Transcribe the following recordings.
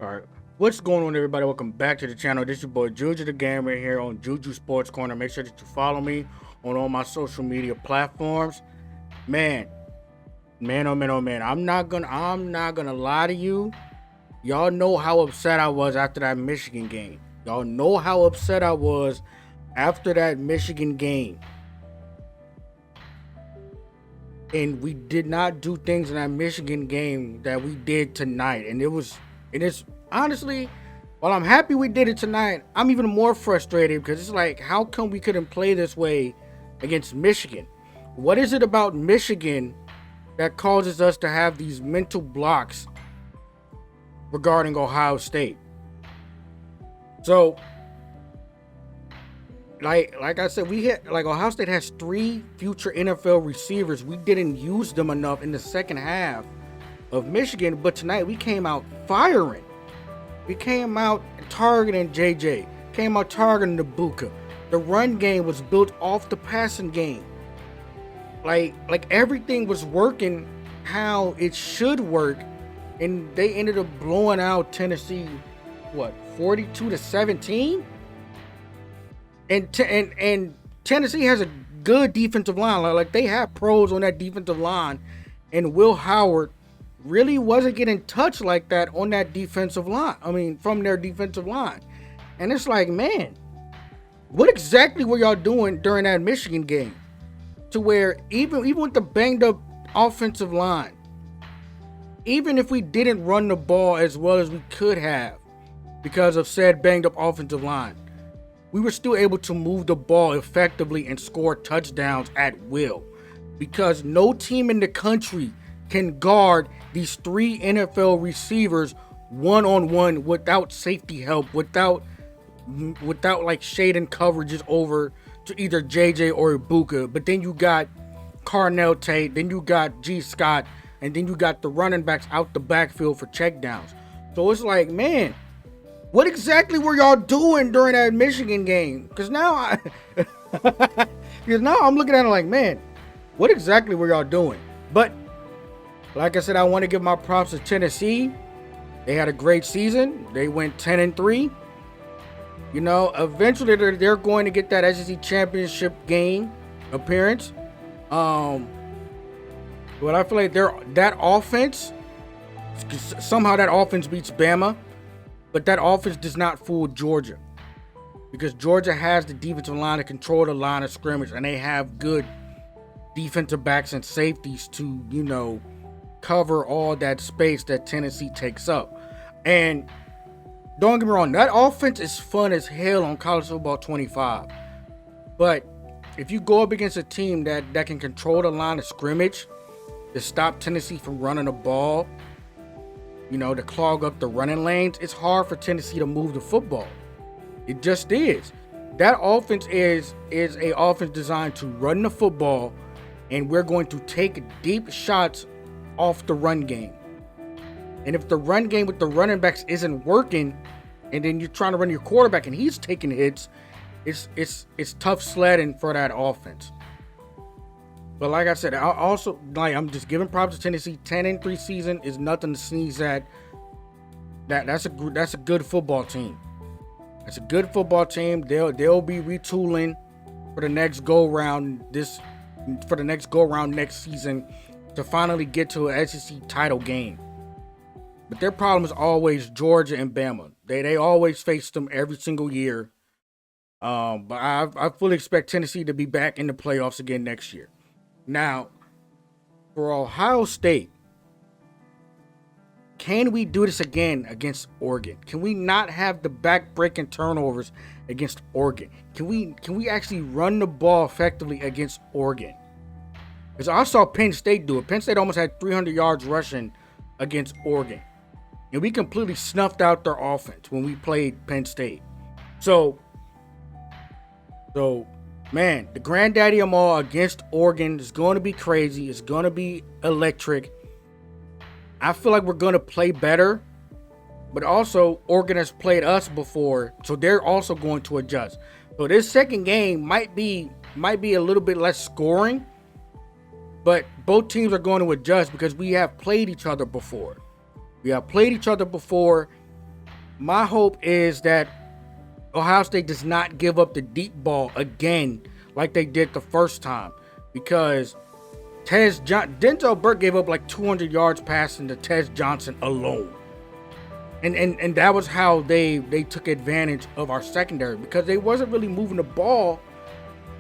All right, what's going on, everybody? Welcome back to the channel. This is your boy Juju the Gamer here on Juju Sports Corner. Make sure that you follow me on all my social media platforms. Man, oh man. I'm not gonna lie to you. Y'all know how upset I was after that Michigan game. Y'all know how upset I was after that Michigan game. And we did not do things in that Michigan game that we did tonight. And it's honestly, while I'm happy we did it tonight, I'm even more frustrated because it's like, how come we couldn't play this way against Michigan? What is it about Michigan that causes us to have these mental blocks regarding Ohio State? So, like I said, Ohio State has 3 future NFL receivers. We didn't use them enough in the second half of Michigan, but tonight we came out firing. We came out targeting JJ, came out targeting the EGBUKA. The run game was built off the passing game. Like everything was working how it should work, and they ended up blowing out Tennessee, 42-17? And Tennessee has a good defensive line. Like they have pros on that defensive line, and Will Howard really wasn't getting touched like that on that defensive line. I mean, from their defensive line. And it's like, man, what exactly were y'all doing during that Michigan game? To where even with the banged up offensive line, even if we didn't run the ball as well as we could have because of said banged up offensive line, we were still able to move the ball effectively and score touchdowns at will, because no team in the country can guard these 3 NFL receivers one-on-one without safety help, without like shading coverages over to either JJ or EGBUKA. But then you got Carnell Tate, then you got G. Scott, and then you got the running backs out the backfield for checkdowns. So it's like, man, what exactly were y'all doing during that Michigan game? Because now I'm looking at it like, man, what exactly were y'all doing? But like I said, I want to give my props to Tennessee. They had a great season. They went 10-3. You know, eventually they're going to get that SEC championship game appearance. But I feel like that offense, somehow that offense beats Bama. But that offense does not fool Georgia, because Georgia has the defensive line to control the line of scrimmage, and they have good defensive backs and safeties to, you know, cover all that space that Tennessee takes up. And don't get me wrong, that offense is fun as hell on College Football 25. But if you go up against a team that can control the line of scrimmage to stop Tennessee from running the ball, you know, to clog up the running lanes, it's hard for Tennessee to move the football. It just is. That offense is a offense designed to run the football, and we're going to take deep shots off the run game. And if the run game with the running backs isn't working, and then you're trying to run your quarterback and he's taking hits, it's tough sledding for that offense. But like I said, I'm just giving props to Tennessee. 10-3 season is nothing to sneeze at. That's a good football team. That's a good football team. They'll be retooling for the next go round next season to finally get to an SEC title game. But their problem is always Georgia and Bama. They always face them every single year. But I fully expect Tennessee to be back in the playoffs again next year. Now, for Ohio State, can we do this again against Oregon? Can we not have the back-breaking turnovers against Oregon? Can we actually run the ball effectively against Oregon? Because I saw Penn State do it. Penn State almost had 300 yards rushing against Oregon. And we completely snuffed out their offense when we played Penn State. So man, the granddaddy of them all against Oregon is going to be crazy. It's going to be electric. I feel like we're going to play better. But also, Oregon has played us before, so they're also going to adjust. So this second game might be a little bit less scoring. But both teams are going to adjust because we have played each other before. My hope is that Ohio State does not give up the deep ball again like they did the first time, because Denzel Burke gave up like 200 yards passing to Tez Johnson alone. And that was how they took advantage of our secondary, because they wasn't really moving the ball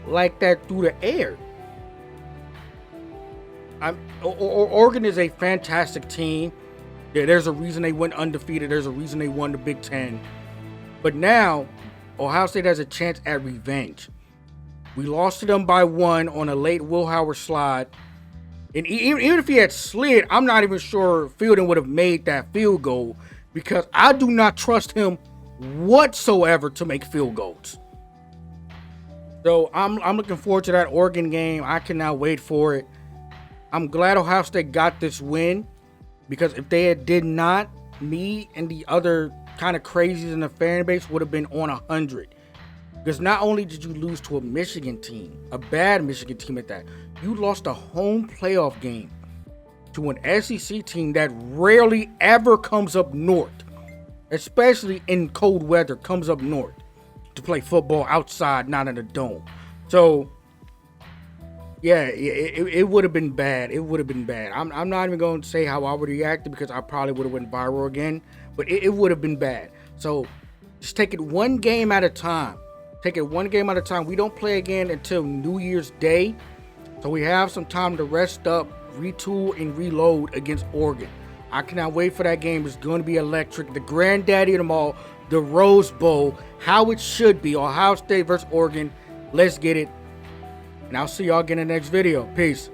like that through the air. Oregon is a fantastic team. There's a reason they went undefeated. There's a reason they won the Big Ten. But now, Ohio State has a chance at revenge. We lost to them by 1 on a late Will Howard slide. And even if he had slid, I'm not even sure Fielding would have made that field goal, because I do not trust him whatsoever to make field goals. So I'm looking forward to that Oregon game. I cannot wait for it. I'm glad Ohio State got this win, because if they did not, me and the other kind of crazies in the fan base would have been on 100. Because not only did you lose to a Michigan team, a bad Michigan team at that, you lost a home playoff game to an SEC team that rarely ever comes up north, especially in cold weather, comes up north to play football outside, not in a dome. So, yeah, it would have been bad. It would have been bad. I'm not even going to say how I would have reacted, because I probably would have went viral again, but it would have been bad. So, just take it one game at a time. Take it one game at a time. We don't play again until New Year's Day, so we have some time to rest up, retool, and reload against Oregon. I cannot wait for that game. It's going to be electric. The granddaddy of them all, the Rose Bowl, how it should be. Ohio State versus Oregon. Let's get it. And I'll see y'all again in the next video. Peace.